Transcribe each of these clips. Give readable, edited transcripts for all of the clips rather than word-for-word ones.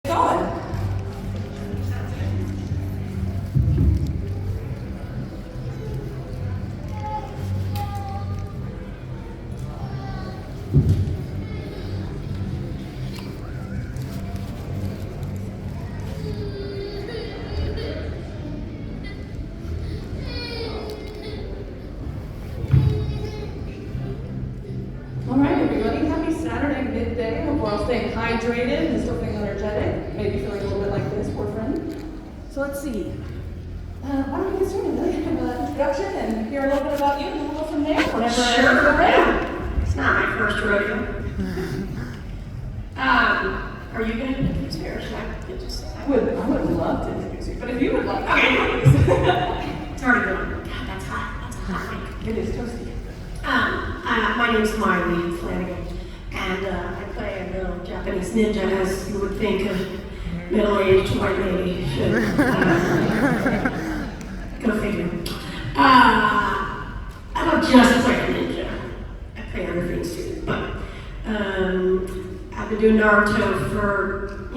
going. All right, everybody, happy Saturday midday. Hope we're all staying hydrated and still feeling energetic. Maybe feeling a little bit like this, poor friend. So let's see. Why don't we get started? Really have an introduction and hear a little bit about you, and we'll go from there. Whenever you're ready. Yeah. It's not my first rodeo. Are you going to introduce me, or should I just? I would love to introduce you, but if you would like to. Okay. It's already going. God, that's hot. That's a hot mic. It is toasty. My name's Malie, Flanagan, and I play a little Japanese ninja, as you would think a middle-aged white lady should. Go figure. I don't just play a ninja. I play other things too, but I've been doing Naruto for,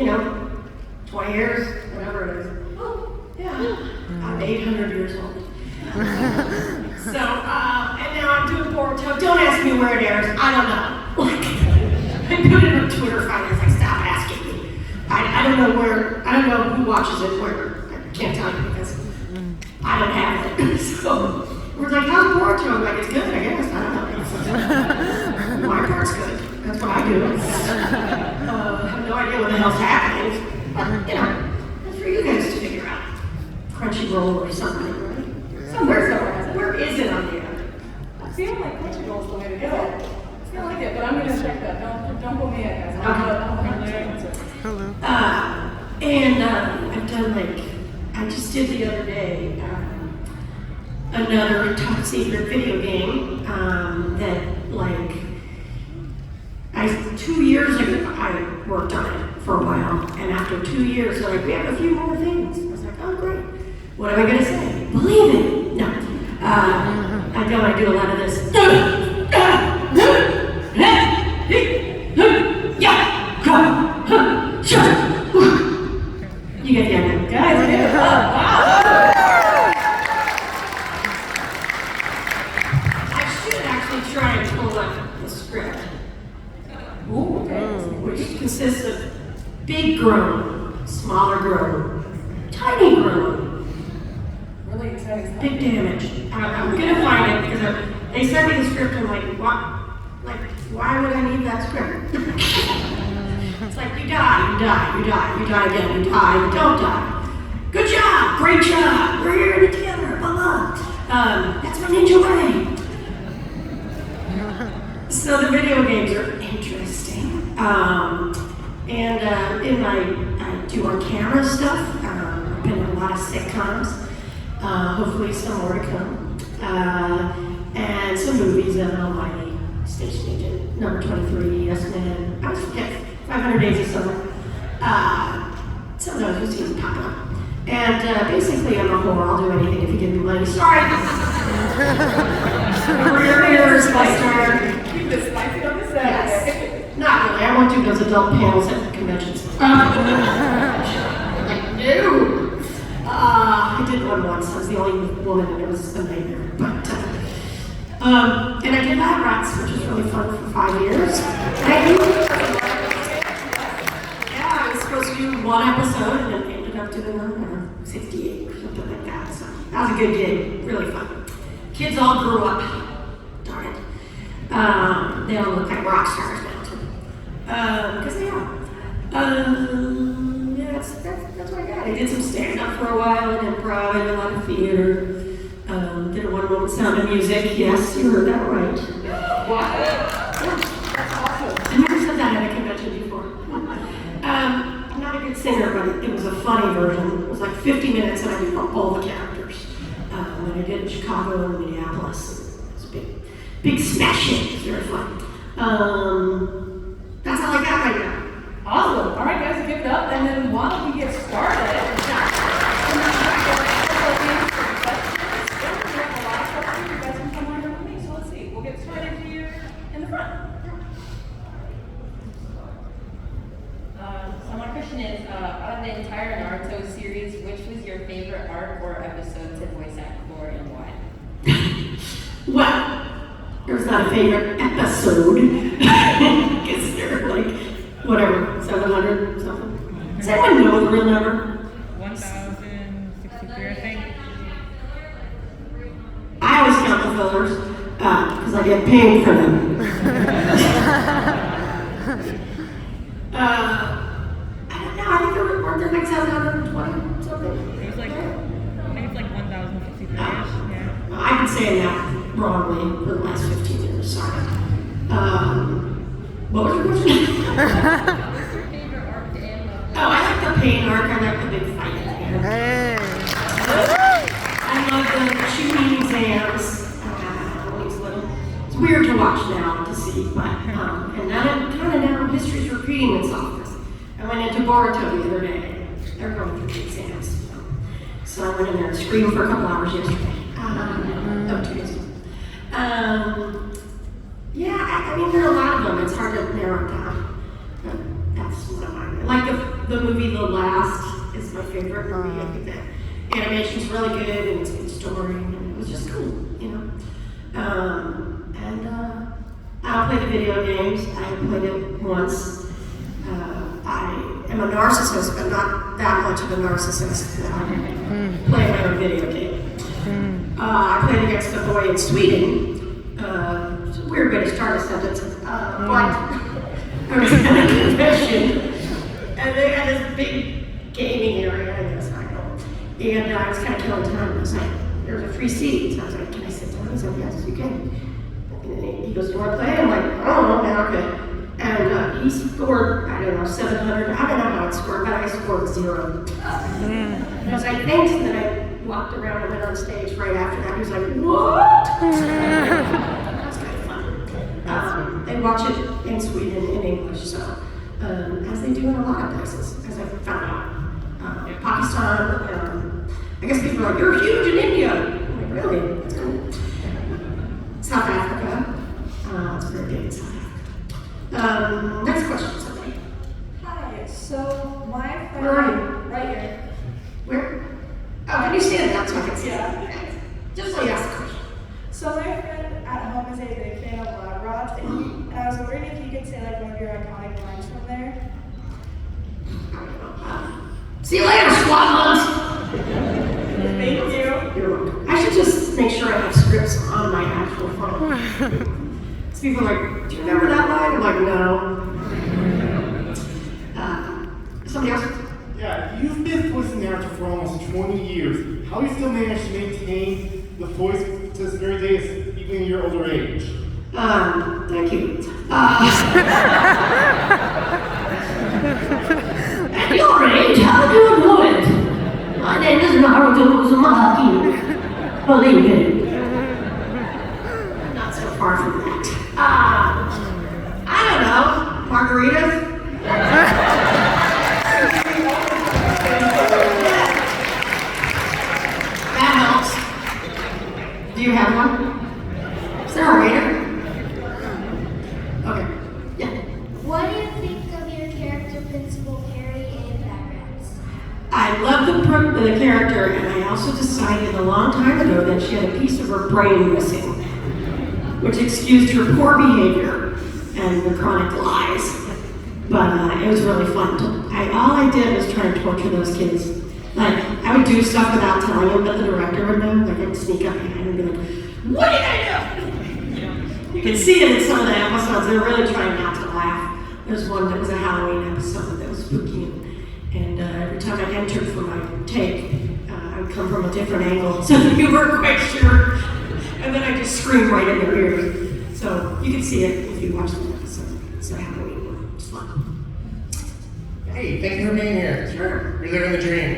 20 years, whatever it is. Oh, yeah. I'm 800 years old. So, and now I'm doing Boruto. Don't ask me where it airs. I don't know. I put it on Twitter finally. Like, stop asking me. I don't know where, I don't know who watches it where. I can't tell you because I don't have it. So, we're like, how's Boruto? I'm like, it's good, I guess. I don't know. My part's good. That's what I do. I have no idea what the hell's happening. But, that's for you guys to figure out. Crunchyroll or something, right? Where is it on the other? I feel like Crunchyroll is the way to go. I feel like it, but I'm going to check that. Don't put me in, guys. Hello. And I've done I just did the other day another top secret video game that 2 years ago I worked on it for a while, and after 2 years they're like, we have a few more things. I was like, oh great. What am I going to say? Believe it. No. I know I do a lot of this. You get the idea. Guys, I should actually try and pull up the script. Ooh, okay. Which consists of big grown, smaller grown, tiny grown. Really exciting stuff. Big damage. I'm gonna find it because they sent me the script. I'm like, what? Why would I need that script? It's like you die again, you die, you don't die. Good job, great job. We're here together, beloved. That's my ninja way. So the video games are interesting. I do on camera stuff. I've been in a lot of sitcoms. Hopefully some more to come. And some movies that are on my station agent, number 23, Yes Man, I always forget, 500 Days of Summer. Some of those just keep popping up. And basically I'm a whore, I'll do anything if you give me money. Sorry! For your ears, my turn. Keep this spicy on the set. Yes. Not really, I won't do those adult panels at conventions. No! I did one once. I was the only woman, and it was a nightmare. But and I did Lab Rats, which was really fun for 5 years. Yeah, I was supposed to do one episode, and then ended up doing 68 or something like that. So that was a good gig, really fun. Kids all grew up. Darn it. They all look like rock stars now too. Because they are. Yeah, that's what I got. I did some stand-up for a while and improv and a lot of theater. Did a one-woman Sound of Music. Yes, you heard that right. Wow. Yeah. That's awesome. I never said that at a convention before. I'm not a good singer, but it was a funny version. It was like 50 minutes and I did all the characters. And I did in Chicago and Minneapolis. It was a big smash hit. It was very fun. That's all I got right now. Awesome. All right, guys, give it up. And then why don't we get started? So let's see. We'll get started here in the front. So my question is, the entire Naruto series, which was your favorite arc or episode to voice act for and why? Well, there's not a favorite episode. Because they're like, whatever, 700 something. Does anyone know the real number? 1,063, I think. I always count the fillers because I get paid for them. I don't know. I think there were there like 720 something. It was like, I think it's like 1,063-ish, yeah. I've been saying that wrongly for the last 15 years. Sorry. What was your question? What's your favorite arc to end Oh, I like the pain arc. I like the big fight at the end. Hey. I love the shooting exams. It's weird to watch now to see, but and kind of now history's repeating itself. I went into Boruto the other day. They're going through the exams, so I went in there and screamed for a couple hours yesterday. 2 days ago. Yeah, I mean there are a lot of them. It's hard to narrow it down. That's one of mine. I like the movie The Last is my favorite movie. I think that animation's really good and it's a good story and it was just cool, you know. I don't play the video games. I have played it once. I am a narcissist, but not that much of a narcissist that I play my own video game. I played against a boy in Sweden. It's a weird way to start a sentence. But I was at a convention, and they had this big gaming area, I guess, I don't know. And I was kind of killing time. I was like, there's a free seat. So I was like, can I sit down? He said, yes, you can. And he goes, do you want to play? I'm like, oh, man, okay. And he scored, I don't know, 700. I don't know how it scored, but I scored 0. And I was like, thanks. And then I walked around and went on stage right after that. He was like, what? That was kind of fun. They watch it in Sweden in English, so as they do in a lot of places, as I found out. Pakistan, I guess people are like, you're huge in India. I'm like, really? That's cool. South Africa. It's very big in South Africa. Next question, somebody. Hi, so my friend. Where are you? Right here. Where? Oh, can you stand up so I can see? Yeah. Okay. Just so you ask the question. So my friend at home is a big fan of Lab Rods, and I was wondering if you could say like one of your iconic lines from there. See you later, squad bugs. Thank you. You're welcome. I should just make sure I have scripts on my actual phone. So people are like, do you remember that line? I'm like, no. Somebody else? Yeah, you've been voicing Naruto for almost 20 years. How do you still manage to maintain the voice to this very day, even in your older age? Thank you. At your age, how do you do it? My name is Naruto Uzumaki. Believe me. Not so far from that. I don't know. Margaritas? That helps. Do you have one? Is there a waiter? Okay. Yeah. What do you think of your character, Principal Perry, in Backgrounds? I love the character, and I also decided a long time ago that she had a piece of her brain missing, which excused her poor behavior and the chronic lies. But it was really fun. All I did was try and torture those kids. Like, I would do stuff without telling them, but the director would know. Like, I'd sneak up behind and be like, what did I do? You can see it in some of the episodes. They're really trying not to laugh. There's one that was a Halloween episode that was spooky. And every time I entered for my take, I would come from a different angle, so you weren't quite sure. And then I just screamed right in their ears. So you can see it if you watch the episode. It's a Halloween one. It's fun. Hey, thank you for being here. Sure. You're living the dream.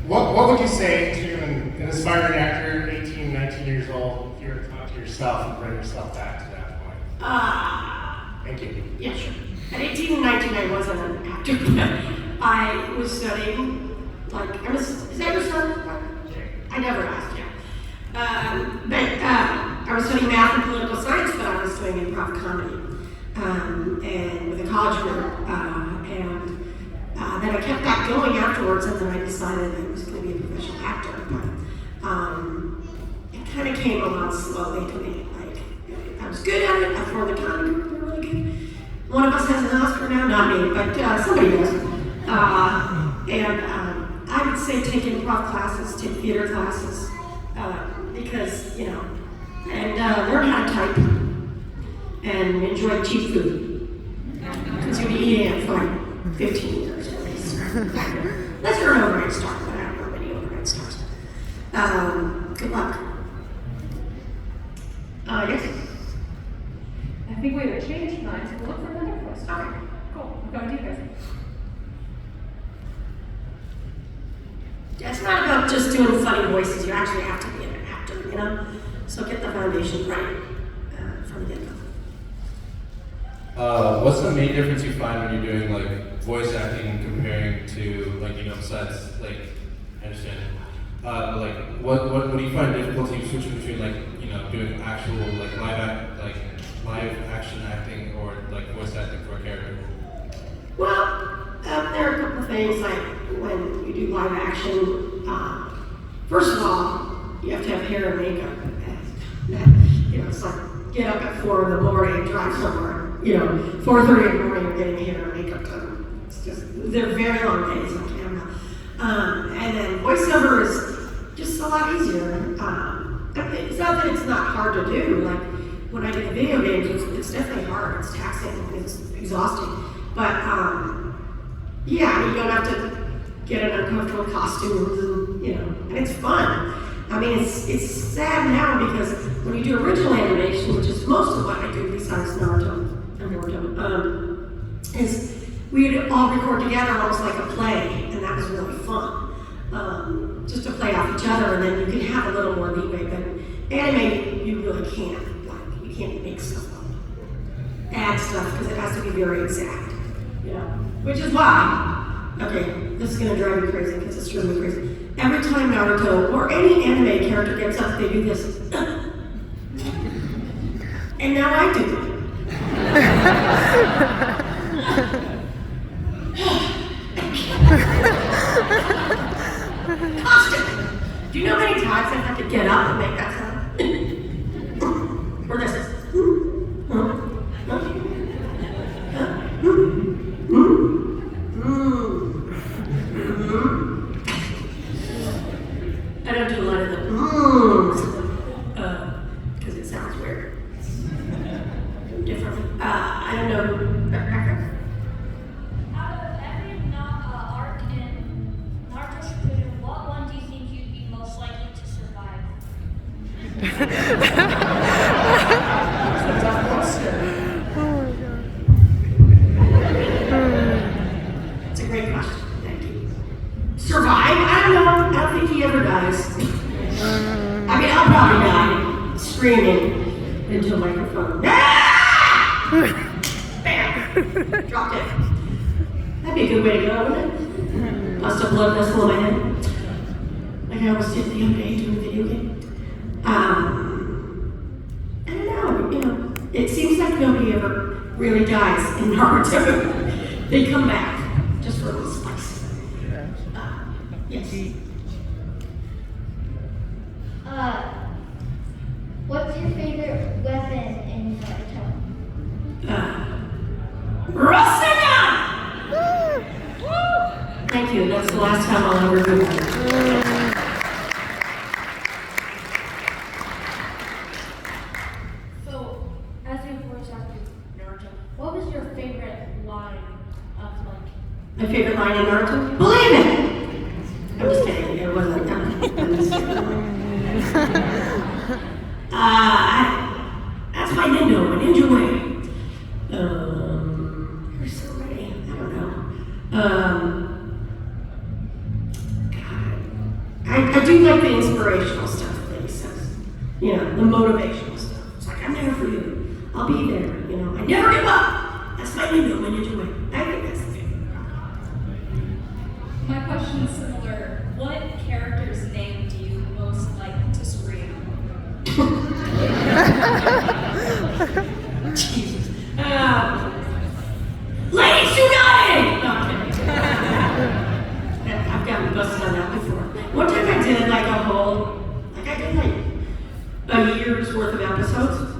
What would you say to an aspiring actor, 18, 19 years old, if you were to talk to yourself and bring yourself back to that point? Thank you. Yeah, sure. At 18 and 19, I wasn't an actor, but I was studying, is that your son? I never asked you. I was studying math and political science, but I was doing improv comedy, and with a college group, and then I kept that going afterwards, and then I decided I was going to be a professional actor. But it kind of came along slowly to me. Like, I was good at it. I formed the comedy group. They're really good. One of us has an Oscar now, not me, but somebody does. I would say take improv classes, take theater classes, because, and learn how to type and enjoy cheap food. Because you'll be eating it for like 15 years at least. Let's earn overnight stars, but I don't know many overnight stars. Good luck. Yes? I think we would change tonight to look for another question. Okay. Cool. I'm going to you guys. Yeah, it's not about just doing funny voices. You actually have to be an actor, So get the foundation right from the get-go. What's the main difference you find when you're doing like voice acting comparing to besides I understand. What do you find difficulty switching between doing actual live action acting or voice acting for a character? Well, there are a couple of things when you do live action. First of all, you have to have hair and makeup. It's like get up at 4 in the morning, drive somewhere. 4:30 in the morning, you're getting hair and makeup done. It's just they're very long days on camera. And then voiceover is just a lot easier. It's not that it's not hard to do. Like when I do the video games, it's definitely hard. It's taxing. It's exhausting. But you don't have to get in uncomfortable costumes, and it's fun. I mean, it's sad now because when you do original animation, which is most of what I do besides Naruto and Naruto, is we'd all record together almost like a play, and that was really fun. Just to play off each other, and then you can have a little more leeway. But anime, you really can't. You can't make stuff up, add stuff, because it has to be very exact. Which is why, okay, this is going to drive you crazy because it's really crazy. Every time Naruto or any anime character gets up, they do this. And now I do it. Constantly. Do you know how many times I've had to get up and make that sound? Or this. I don't do a lot of the because it sounds weird. Different. I don't know. Out of every arc in Naruto Shippuden, what one do you think you'd be most likely to survive? That's a tough question. It's a great question. Thank you. Survive? I don't know. I don't think he ever dies. I mean, I'll probably die screaming into a microphone. Ah! Bam! Dropped it. That'd be a good way to go, wouldn't it? Bust a blood vessel in my head. Like I almost did the other day doing a video game. I don't know. It seems like nobody ever really dies in Naruto. They come back just for a little spice. Yes. What's your favorite weapon in Naruto? Wasabi! Thank you. That's the last time I'll ever do that. So, as you voice acted Naruto, what was your favorite line of My favorite line in Naruto? Believe it! I'm just kidding. It wasn't. I'm just kidding. That's my Nintendo, my Ninja Way. There's so many. I don't know. God. I do like the inspirational stuff that he says. The motivational stuff. It's like, I'm there for you. I'll be there. I never give up. That's my Nintendo, my Ninja Way. I think that's the favorite. My question is similar. What character's name do you most like to scream? Jesus. Lady Tsunade! No, I'm kidding. must have done that before. One time I did like I did like a year's worth of episodes,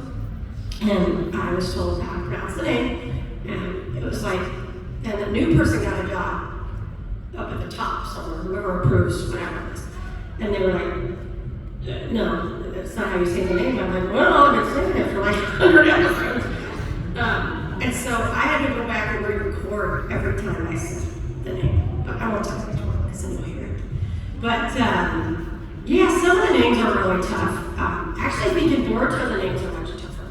and I was told how to pronounce the name, and it was like, and a new person got a job up at the top somewhere, whoever approves, whatever it is. And they were like, no, that's not how you say the name. I'm like, well, I've been saying it for like 100 episodes. And so I had to go back and re-record every time I said the name. But I won't tell you which one because then you'll hear it. But yeah, some of the names are really tough. Actually, I think in Naruto, the names are much tougher.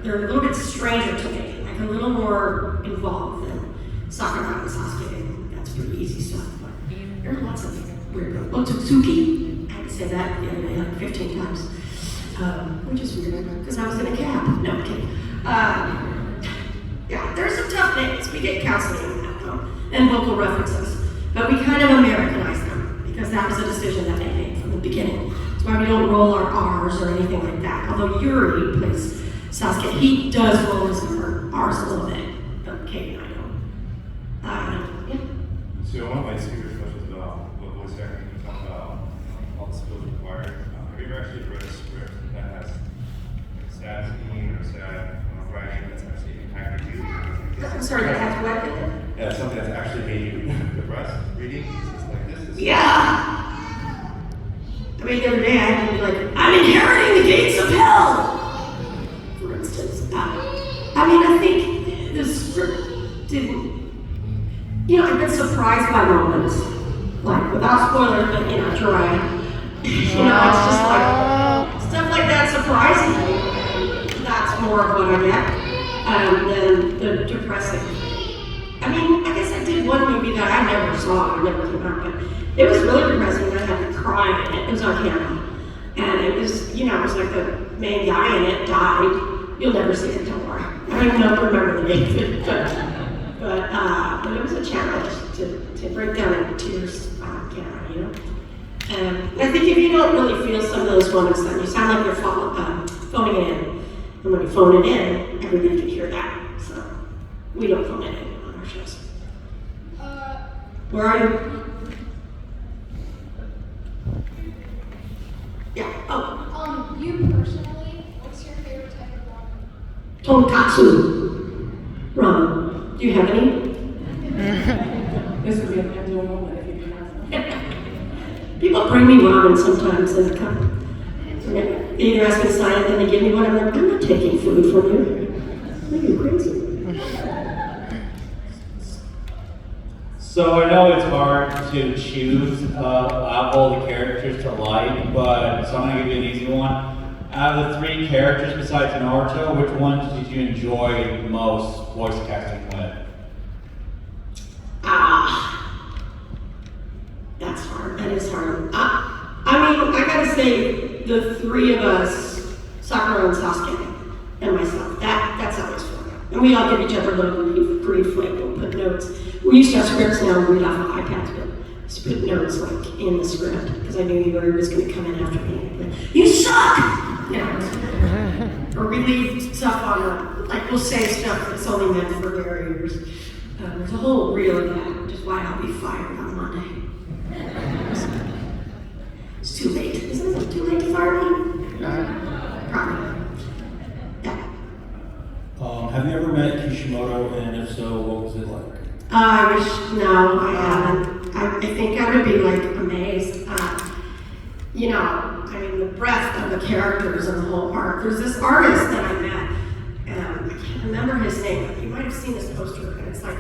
They're a little bit stranger to me, like a little more involved than Sakura and Sasuke. That's pretty easy stuff. But there are lots of weird ones. Otsutsuki. I had to say that the other day like 15 times. Which is weird because I was in a cab. No, I'm kidding. Yeah, there's some tough names. We get counseling on that though, and vocal references. But we kind of Americanize them because that was a decision that they made from the beginning. That's why we don't roll our R's or anything like that. Although Yuri plays Sasuke, he does roll his R's a little bit, but Kate and I don't. Yeah. So one of my secret questions about what voice acting you talk about all the skills required. Have you ever actually read a script that has like sad scene or sad writing that's actually impacted you? I'm sorry, that has what in it? Yeah, something that's actually made you depressed reading. It's like this is Yeah. I mean, the other day I had to be like, I'm inheriting the gates of hell, for instance. I mean, I think the script didn't, I've been surprised by moments, like, without spoilers, but, Jiraiya. It's just like, stuff like that surprises me. That's more of what I get than the depressing. I mean, I guess I did one movie that I never saw, it never came out, but it was really depressing, and I had to cry in it. It was on camera. And it was, it was like the main guy in it died. You'll never see it, don't worry. I don't even remember the name of it, but it was a challenge to break down in tears on camera, And I think if you don't really feel some of those moments, then you sound like you're phoning it in. And when you phone it in, everybody can hear that. So we don't phone it in on our shows. Where are you? Yeah. Oh. You personally, what's your favorite type of ramen? Tonkatsu ramen. Do you have any? This would be a ideal moment if you could have some. People bring me ramen sometimes in a cup. They either ask me to sign it, then they give me one. I'm like, I'm not taking food from you. Are you crazy? So I know it's hard to choose all the characters to like, but so I'm gonna give you an easy one. Out of the 3 characters besides Naruto, which ones did you enjoy the most voice casting with? That's hard. That is hard. I mean, I gotta say, the 3 of us, Sakura and Sasuke, and myself, that's always fun. And we all give each other a little brief, like, we'll put notes. We used to have scripts now, we read off of iPads, but just put notes, like, in the script, because I knew Yuri was gonna come in after me. Like, you suck! Or we leave stuff on, like, we'll say stuff that's only meant for barriers. There's a whole reel of that, which is why I'll be fired on Monday. It's too late. Isn't it too late to fire me? Probably. Yeah. Have you ever met Kishimoto, and if so, what was it like? No, I haven't. I think I would be like amazed. I mean, the breadth of the characters and the whole arc. There's this artist that I met, I can't remember his name, but you might have seen this poster, and it's like,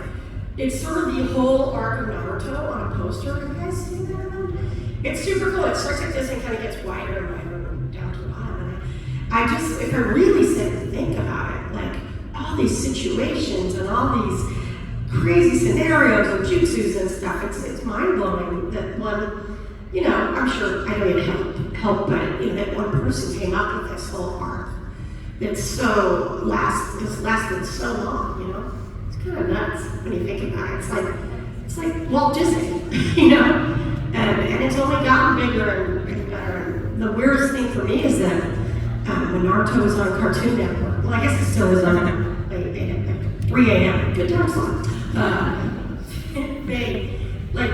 it's sort of the whole arc of Naruto on a poster. Have you guys seen that one? It's super cool. It starts like this and kind of gets wider and wider and down to the bottom. And if I really sit and think about it, like all these situations and all these crazy scenarios and jutsus and stuff, it's mind-blowing that one, I'm sure, I know it helped, but that one person came up with this whole arc. It's lasted so long, It's kind of nuts when you think about it. It's like Walt Disney, and it's only gotten bigger and better. And the weirdest thing for me is that when Naruto was on Cartoon Network, well, I guess it still is on at 3 a.m. Good time slot. They, like,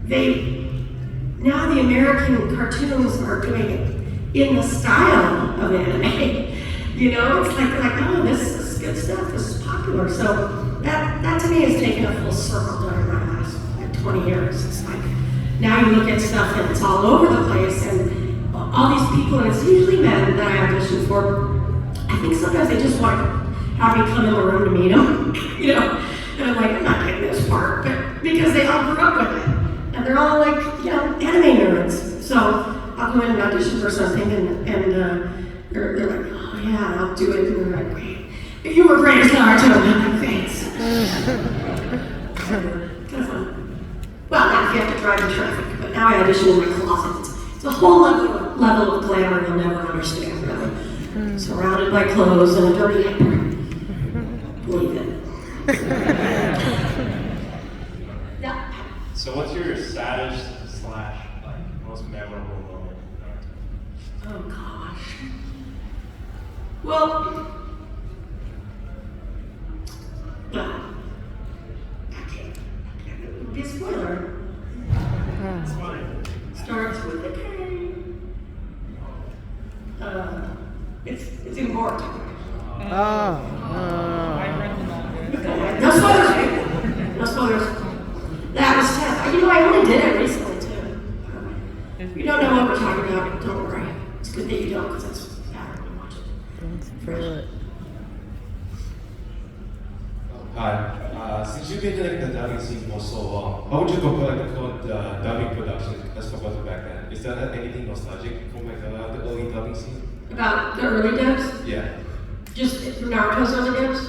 now the American cartoons are doing it in the style of anime. You know, it's like, oh, this is good stuff, this is popular. So that to me has taken a full circle during my last 20 years. It's like, now you look at stuff and it's all over the place, and all these people, and it's usually men that I audition for. I think sometimes they just want to have me come in the room to meet them, you know? And I'm like, I'm not getting this part, but because they all grew up with it. And they're all like, you know, anime nerds. So I'll go in and audition for something, and they're like, oh yeah, I'll do it. And they're like, great. You were great as Naruto. And I'm like, thanks. Kind of fun. Well, not if you have to drive in traffic, but now I audition in my closet. It's a whole level of glamour you'll never understand, really. Surrounded by clothes and a dirty apron. Believe it. Yeah. So what's your saddest / most memorable moment? Oh gosh. Well, I can't. It would be a spoiler. Starts with a K. It's important. I read the manga. No spoilers. No spoilers. That was tough. You know, I only did it recently too. If you don't know what we're talking about, don't worry. It's good that you don't, because that's bad when you watch it. Hi. Since you've been doing the dubbing scene for so long, how would you compare like the current dubbing production as compared to back then? Is there anything nostalgic from like the early dubbing scene? About the early dubs? Yeah. Just Naruto's early dubs?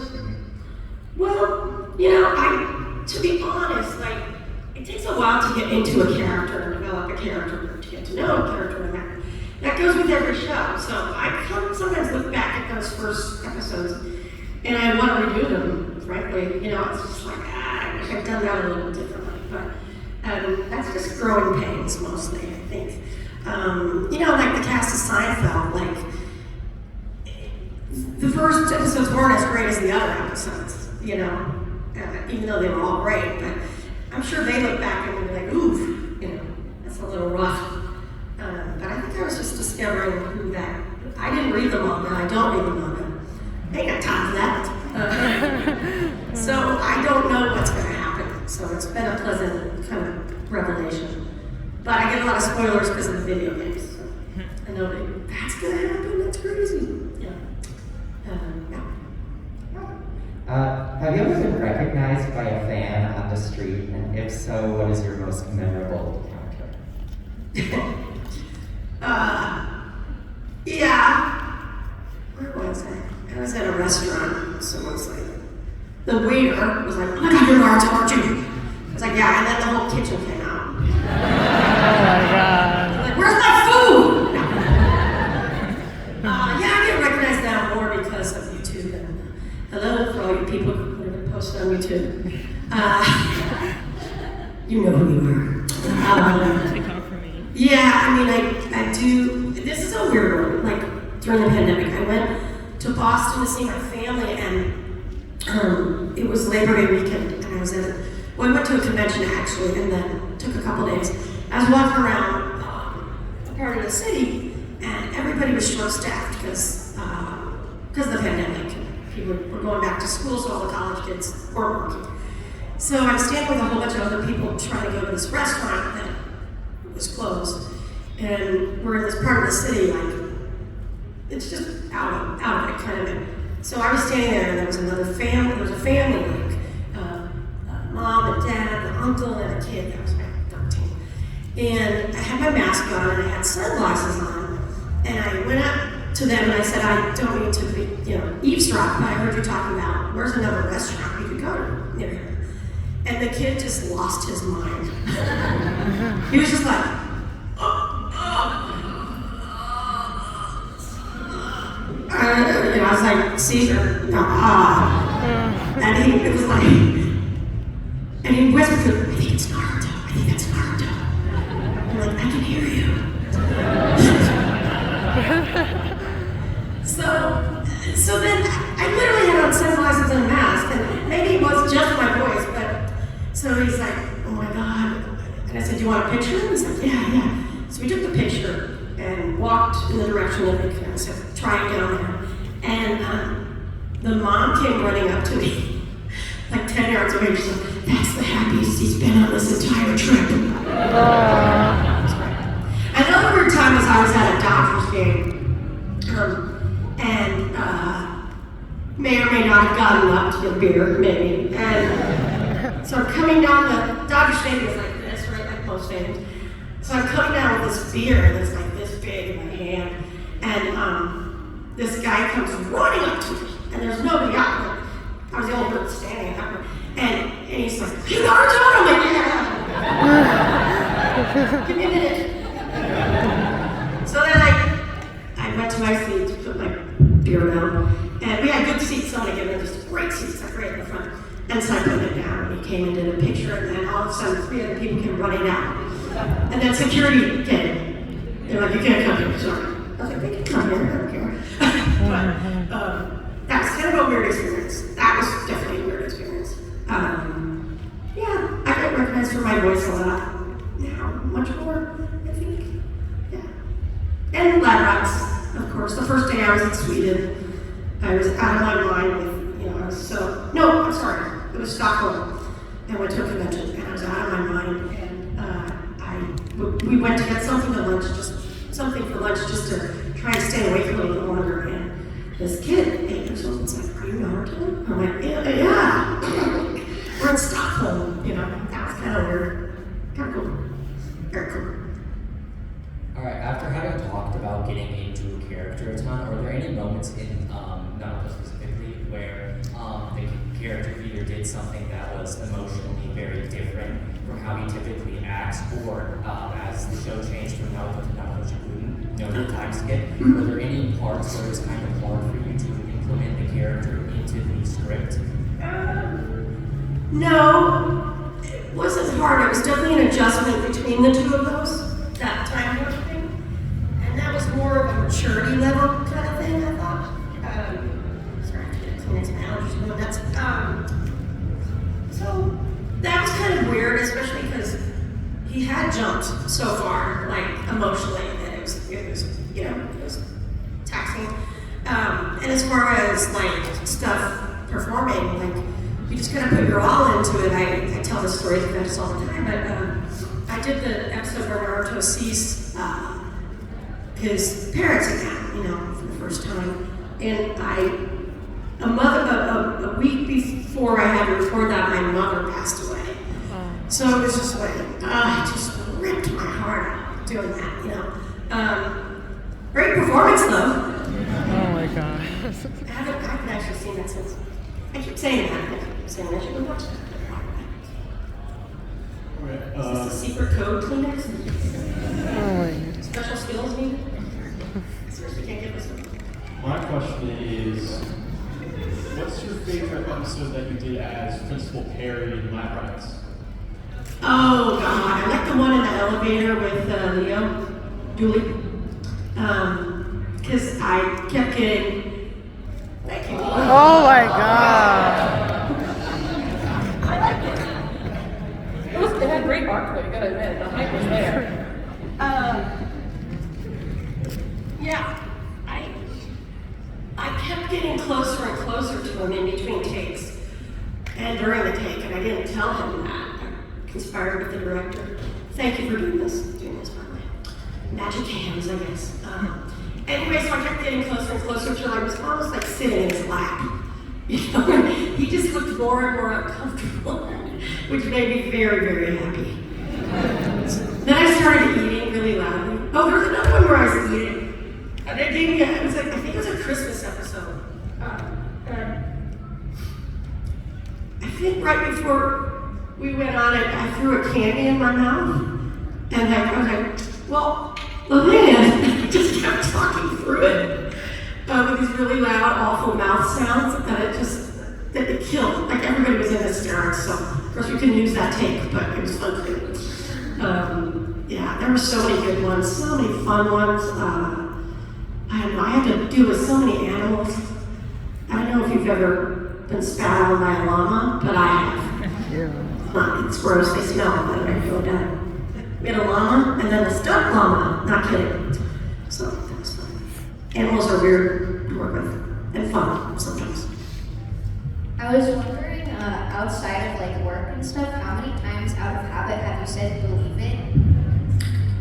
Well, you know, to be honest, like, it takes a while to get into a character and develop a character, to get to know a character, and that goes with every show. So I sometimes look back at those first episodes and I want to redo them, frankly. You know, it's just like, I wish I'd done that a little differently. But that's just growing pains mostly, I think. You know, like the cast of Seinfeld, like, the first episodes weren't as great as the other episodes, you know, even though they were all great, but I'm sure they look back and they're like, oof, you know, that's a little rough. But I think I was just discovering who that, I didn't read the manga, I don't read the manga. I ain't got time for that. So I don't know what's going to happen. So it's been a pleasant kind of revelation. But I get a lot of spoilers because of the video games. So I know that's going to happen, that's crazy. Yeah. Have you ever been recognized by a fan on the street? And if so, what is your most memorable encounter? Yeah. Where was I? I was at a restaurant. Someone's like, the waiter was like, oh my God, you're Naruto, aren't you? I was like, yeah, and then the whole kitchen came out. Oh my God. Like, where's my food? Yeah, I get recognized now more because of YouTube. And hello for all you people who have posted on YouTube. You know who you are. Yeah, I mean, I do. This is a weird one. Like, during the pandemic, I went to Boston to see my family, and it was Labor Day weekend, and I was I went to a convention actually, and then took a couple days. I was walking around a part of the city, and everybody was short-staffed because of the pandemic. People were going back to school, so all the college kids weren't working. So I'm standing with a whole bunch of other people trying to go to this restaurant that was closed, and we're in this part of the city, like, it's just out of it, kind of. So I was standing there, and there was another family. There was a family, like mom and dad, an uncle, and a kid that was about 13. And I had my mask on, and I had sunglasses on, and I went up to them and I said, I don't mean to be, eavesdrop, but I heard you talking about where's another restaurant we could go to near here. And the kid just lost his mind. He was just like, I was like, Caesar, and it was like, and he whispered, I think it's Naruto, I think that's Naruto. I'm like, I can hear you. So then I literally had on sunglasses and a mask, and maybe it was just my voice, but so he's like, oh my God. And I said, "Do you want a picture?" He's like, yeah. So we took the picture and walked in the direction of the fan. I said, "Try it down there." And the mom came running up to me, like 10 yards away. She's like, "That's the happiest he's been on this entire trip." Another weird time was I was at a Dodgers game, and may or may not have gotten up to the beer, maybe. And so I'm coming down the Dodger Stadium is like this, right, like most stadiums. So I'm coming down with this beer that's like this big in my hand, and this guy comes running up to me, and there's nobody out there. I was the only person standing at that point, and he's like, "You Naruto?" I'm like, "Yeah." Give me a minute. So then I went to my seat to put my beer down, and we had good seats. Somebody gave me just great seats, like right in the front. And so I put it down, and he came and did a picture, and then all of a sudden 3 other people came running out. And then security came. They're like, "You can't come here, sorry." I was like, "They can come here, I don't care." But that was kind of a weird experience. That was definitely a weird experience. Yeah, I get recognized for my voice a lot now, much more, I think. Yeah. And lab rats, of course. The first day I was in Sweden, I was out of my mind with, I was so, no, I'm sorry, it was Stockholm. I went to a convention and I was out of my mind, and we went to get something for lunch just to try and stay awake a little bit longer. And this kid, 8 years old, was like, "Are you Naruto?" I'm like, yeah. We're in Stockholm, that was kind of weird. Kind of cool. Very cool. All right, after having talked about getting into a character a ton, are there any moments in Naruto specifically where the character either did something that was emotionally very different from how he typically acts, or as the show changed from Naruto to Naruto Shippuden, the time skip, were there any parts where it was kind of hard for you to implement the character into the script? No, it wasn't hard. It was definitely an adjustment between the two of those, that time warp thing. And that was more of a maturity level kind of thing, I thought. Sorry, I can't clean my allergies, but that's, so that was kind of weird, especially because he had jumped so far, like emotionally, that it was taxing. And as far as like stuff performing, like you just kind of put your all into it. I tell this story to guys all the time, but I did the episode where Naruto sees his parents again, for the first time, and a week before I had to record that, my mother passed away. So it was just like, it just ripped my heart out doing that, Great performance though. Oh my god. I haven't actually seen that since. I keep saying that. I should go watch that. Is this a secret code Kleenex? Oh my god. Special skills needed? Seriously, can't get this one. My question is, what's your favorite episode that you did as Principal Perry in Lab Rats? Oh god, I like the one in the elevator with Leo Dooley. Because I kept getting. Thank you. Oh my god. It had great arc though, you gotta admit, the hype was there. Yeah, I kept getting closer and closer to him in between takes and during the take, and I didn't tell him that. I conspired with the director. Thank you for doing this, by the way. Magic hands, I guess. Anyway, so I kept getting closer and closer till I was almost like sitting in his lap. He just looked more and more uncomfortable, which made me very, very happy. Then I started eating really loudly. Oh, there was another one where I was eating. And they gave me I think it was a Christmas episode. I think right before we went on it, I threw a candy in my mouth. And I was like, well, the thing is, I just kept talking through it with these really loud, awful mouth sounds, and it killed. Like everybody was in hysterics, so of course we couldn't use that take, but it was fun too. Yeah, there were so many good ones, so many fun ones. I don't know, I had to deal with so many animals. I don't know if you've ever been spat on by a llama, but I have. Yeah. It's gross, they smell, but I feel bad. We had a llama and then a stuffed llama. Not kidding. So that was fun. Animals are weird to work with and fun sometimes. I was wondering, outside of like work and stuff, how many times out of habit have you said believe it?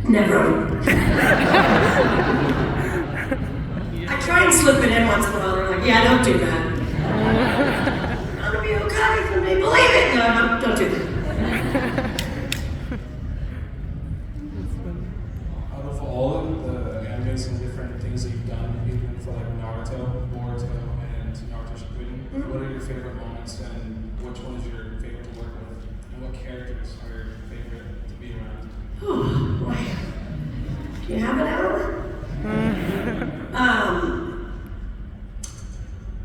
Never. I try and slip it in once in a while. They're like, yeah, don't do that. I'm gonna be okay someday. Believe it. No, don't do that. Out of all of the animes and different things that you've done, even for like Naruto, Boruto, and Naruto Shippuden, what are your favorite moments and which one is your favorite to work with? And what characters are your favorite to be around? Oh, boy. Do you have an hour?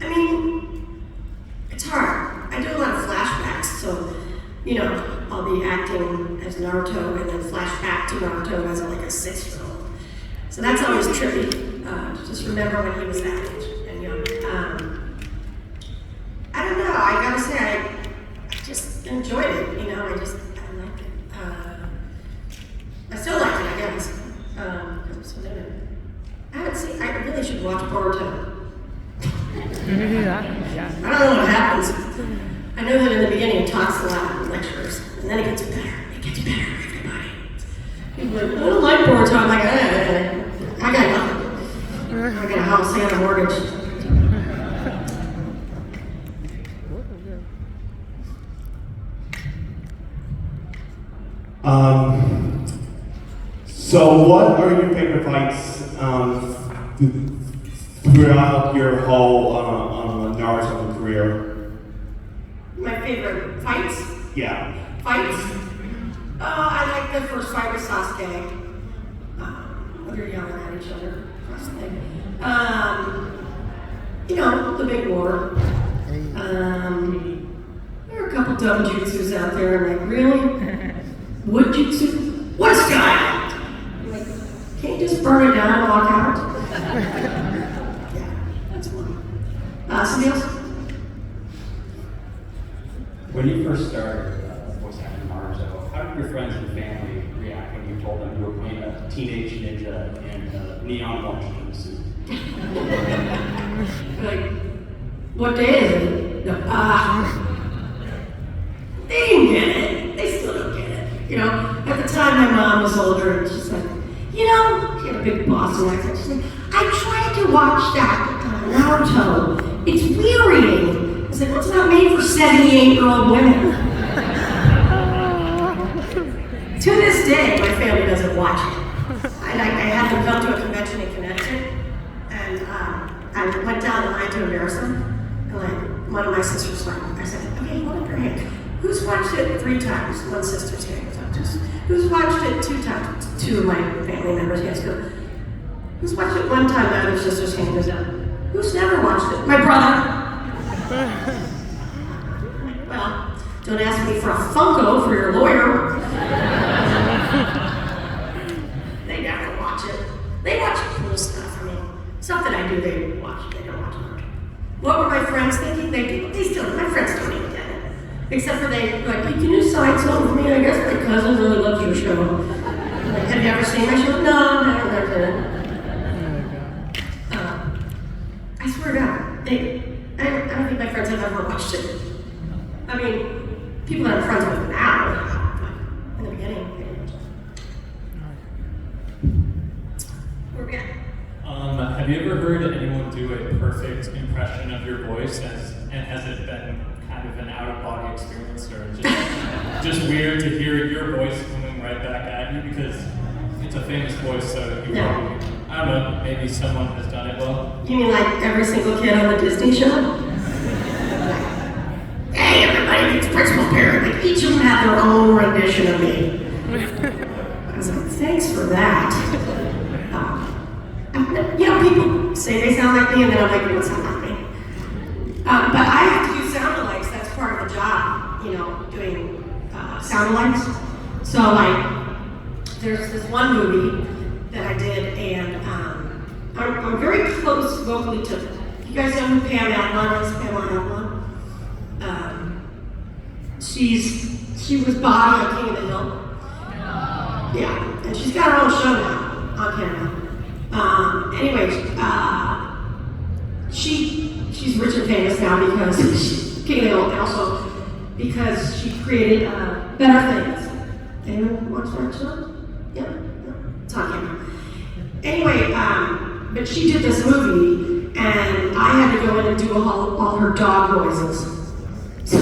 I mean, it's hard. I do a lot of flashbacks, so, you know, I'll be acting as Naruto and then flashback to Naruto as like a 6-year-old. So that's always trippy, to just remember when he was that age and young. I don't know, I gotta say, I just enjoyed it, you know, I liked it. I still like it, I guess. I haven't seen, I really should watch Boruto. Yeah. I don't know what happens. I know that in the beginning it talks a lot in lectures, and then it gets better. It gets better, everybody. People are like, I don't like Boruto. I'm like, I got nothing. I got a house, I got a mortgage. So what are your favorite fights throughout your whole Naruto career? My favorite fights? Yeah. Fights? I like the first fight with Sasuke. They're yelling at each other across the thing. You know, the big war. There are a couple dumb jutsus out there. I'm like, really? Wood jutsu? What a style! Like, can't you just burn it down and walk out? Yeah, that's one. Somebody else? When you first started voice acting Naruto, how did your friends and family react when you told them you were playing a teenage ninja in a neon orange jumpsuit? Like, what day is it? No, they didn't get it. They still don't get it. You know, at the time my mom was older and she's like, you know, she had a big Boston accent. She's like, I tried to watch that Naruto. It's wearying. I was like, well, it's not made for 78-year-old women. To this day, my family doesn't watch it. I had them come to a convention in Connecticut, and I went down the line to embarrass them. And like, one of my sisters went, I said, okay, hold up your hand. Who's watched it 3 times? One sister's hand was up. Who's watched it 2 times? 2 of my family members' hands go. Who's watched it 1 time? My other sister's hand goes up. Who's never watched it? My brother. Well, don't ask me for a Funko for your lawyer. They never watch it. They watch cool stuff. I mean, stuff that I do, they watch. They don't watch it. What were my friends thinking? They do. They still. My friends don't even get it. Except for they like, hey, can you sign something for me? I guess my cousin really loves your show. Like, have you ever seen my show? No, I haven't heard it. I swear to God, I don't think my friends have ever watched it. I mean, people that I'm friends with now, but in the beginning, they didn't watch it. Where we at? Have you ever heard anyone do a perfect impression of your voice, and has it been kind of an out-of-body experience, or just weird to hear your voice coming right back at you, because it's a famous voice, so you probably, I don't know, maybe someone has done it well. You mean like every single kid on the Disney show? Hey, everybody, it's Principal Perry. Like, each of them had their own rendition of me. I was like, thanks for that. You know, people say they sound like me, and then I'm like, they don't sound like me. But I have to do sound alikes. That's part of the job, you know, doing sound alikes. So, like, there's this one movie that I did, and I'm very close vocally to. You guys know who Pam Adlon is? Pamela Adlon. She was Bonnie on King of the Hill. Yeah, and she's got her own show now on camera. She's rich and famous now because she's getting old, and also because she created Better Things. Anyone watch that show? Yeah, no, it's on camera. Anyway, but she did this movie, and I had to go in and do all her dog noises. So,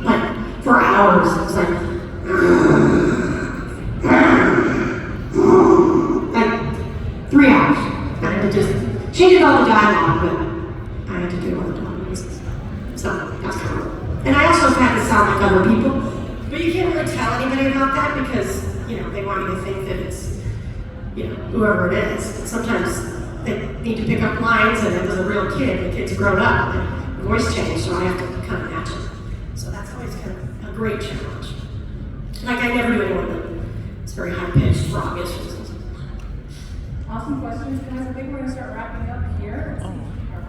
like, for hours. It was like 3 hours. I had to she did all the dialogue, but I had to do all the dog noises. So, that's kind of cool. And I also had to sound like other people, but you can't really tell anybody about that because, they want you to think that it's, whoever it is. Sometimes they need to pick up lines and it was a real kid, the kid's grown up, and the voice changed, so I have to kind of match it. So that's always kind of a great challenge. Like I never do anyone that it's very high-pitched, froggish. Awesome questions, guys. I think we're going to start wrapping up here.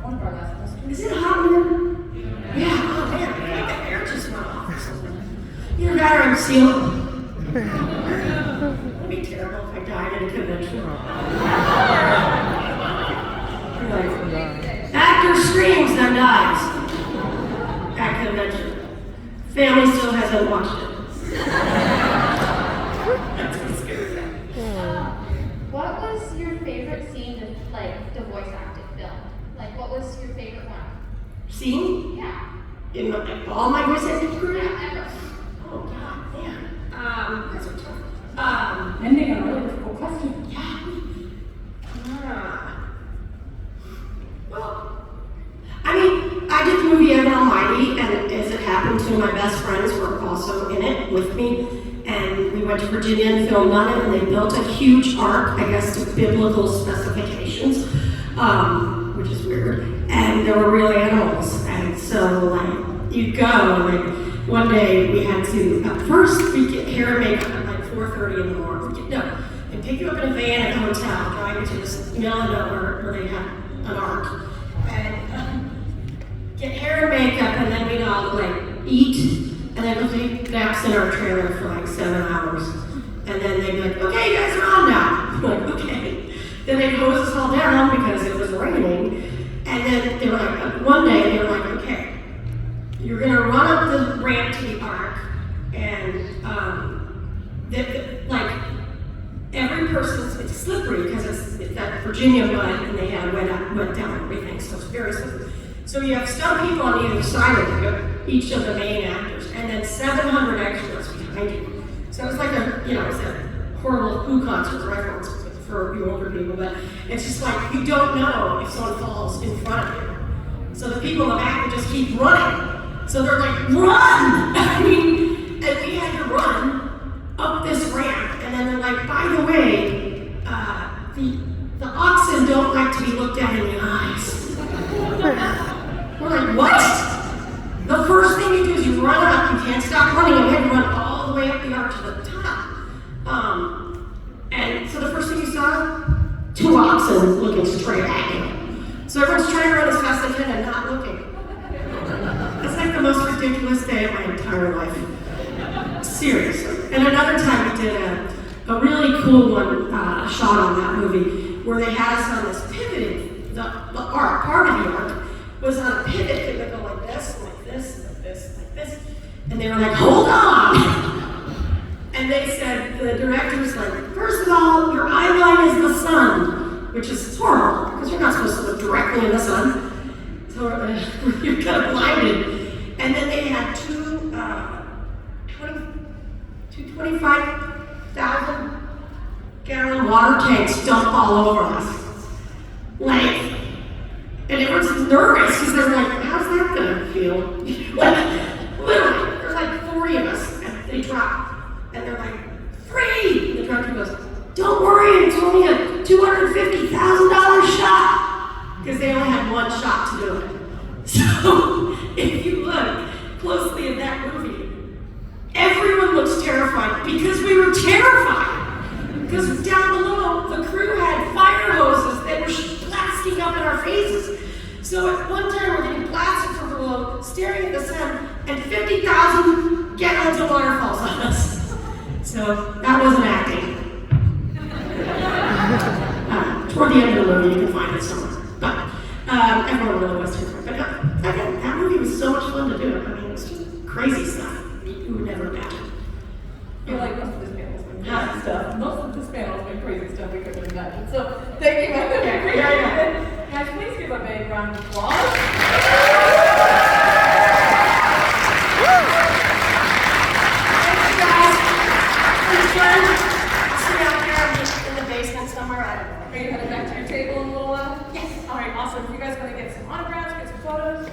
One of our last questions. Is it hot in here? Yeah, oh man, I think the air just went off or something. You're better in seal. It'd be terrible if I died at a convention. Actor screams, then dies. At convention. Family still hasn't watched it. That's what's scary. What was your favorite scene to voice act in film? Like, what was your favorite one? Scene? Yeah. In all my voice acting career? Yeah, ever. Oh, God, man. That's a tough. Ending on a really difficult question. Yeah. Well, I mean, I did the movie Malie, and as it happened, two of my best friends were also in it with me, and we went to Virginia and filmed on it, and they built a huge ark, I guess, to biblical specifications, which is weird, and there were real animals, and so, you'd go, and one day we had to, first we get hair and makeup at 4:30 in the morning. No, they pick you up in a van at the hotel, drive you to this middle of nowhere where they have an ark, and get hair and makeup, and then we'd all eat, and then go take naps in our trailer for 7 hours, and then they'd be like, okay, you guys are on now. I'm like, okay. Then they'd hose us all down because it was raining, and then they were like, one day they were like, okay, you're gonna run up the ramp to the ark, and every person's, it's slippery because it's that Virginia mud, and they had wet down everything, so it's very slippery. So you have stunt people on either side of you, each of the main actors, and then 700 extras behind you. So it's like it's a horrible Who concert reference for you older people, but it's just like you don't know if someone falls in front of you. So the people in the back would just keep running. So they're like, run! I mean, and we had to run up this ramp, and then they're like, by the way, the oxen don't like to be looked at in the eyes. We're like, what? The first thing you do is you run up, you can't stop running, and you have to run all the way up the arch to the top. And so the first thing you saw, 2 oxen looking straight at you. So everyone's trying to run as fast as they can and not looking. It's like the most ridiculous day of my entire life. Seriously. And another time we did a really cool one shot on that movie where they had us on this pivoting, the arc, part of the arc was on a pivot that would go like this, like this, like this, like this. And they were like, hold on! And they said, the director was like, first of all, your eye line is the sun, which is horrible because you're not supposed to look directly in the sun. So you're kind of blinded. And then they had two 25,000 gallon water tanks dump all over us. And everyone's nervous because they're like, how's that gonna feel? Literally, there's 40 of us, and they drop. And they're like, free! And the director goes, don't worry, it's only a $250,000 shot. Because they only had one shot to do it. So, if you look closely at that movie, everyone looks terrified because we were terrified. Because down below, the crew had fire hoses that were blasting up in our faces. So at one time, we're getting blasted from below, staring at the sun, and 50,000 gallons of water falls on us. So that wasn't acting. the end of the movie, you can find it somewhere. But everyone really was different. But again, that movie was so much fun to do. I mean, it was just crazy stuff you would never imagine. I feel like most of this panel's been crazy stuff. Most of this panel's been crazy stuff we couldn't imagine. So thank you, Matt. Guys, please give a big round of applause. Are you headed back to your table in a little while? Yes. All right, awesome. If you guys want to get some autographs, get some photos,